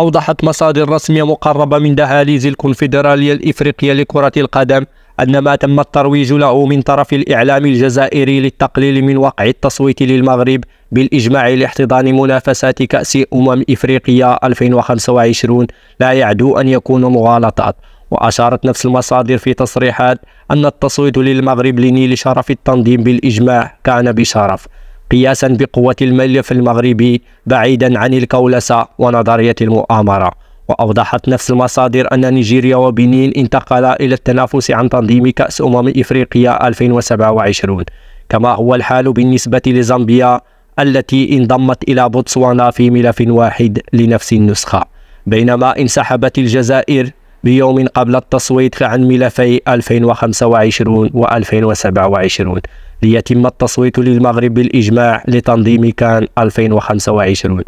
أوضحت مصادر رسمية مقربة من دهاليز الكونفدرالية الإفريقية لكرة القدم أن ما تم الترويج له من طرف الإعلام الجزائري للتقليل من وقع التصويت للمغرب بالإجماع لاحتضان منافسات كأس إفريقيا 2025 لا يعدو أن يكون مغالطات. وأشارت نفس المصادر في تصريحات أن التصويت للمغرب لنيل شرف التنظيم بالإجماع كان بشرف، قياسا بقوة الملف المغربي بعيدا عن الكولسة ونظرية المؤامرة. وأوضحت نفس المصادر أن نيجيريا وبنين انتقلا إلى التنافس عن تنظيم كأس إفريقيا 2027، كما هو الحال بالنسبة لزامبيا التي انضمت إلى بوتسوانا في ملف واحد لنفس النسخة، بينما انسحبت الجزائر بيوم قبل التصويت عن ملفي 2025 و 2027 ليتم التصويت للمغرب بالإجماع لتنظيم كان 2025.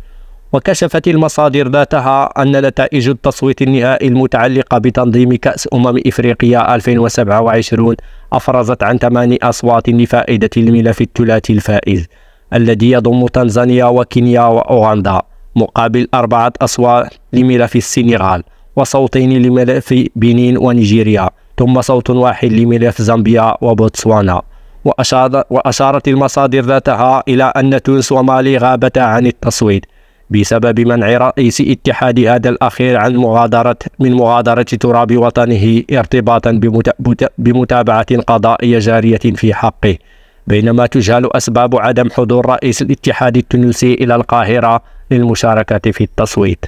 وكشفت المصادر ذاتها أن نتائج التصويت النهائي المتعلقة بتنظيم كأس إفريقيا 2027 أفرزت عن 8 أصوات لفائدة الملف الثلاثي الفائز الذي يضم تنزانيا وكينيا وأوغندا، مقابل 4 أصوات لملف السنغال، وصوتين لملف بنين ونيجيريا، ثم صوت واحد لملف زامبيا وبوتسوانا. وأشارت المصادر ذاتها إلى أن تونس ومالي غابتا عن التصويت بسبب منع رئيس اتحاد هذا الأخير عن مغادرة تراب وطنه ارتباطا بمتابعة قضائية جارية في حقه، بينما تجهل أسباب عدم حضور رئيس الاتحاد التونسي إلى القاهرة للمشاركة في التصويت.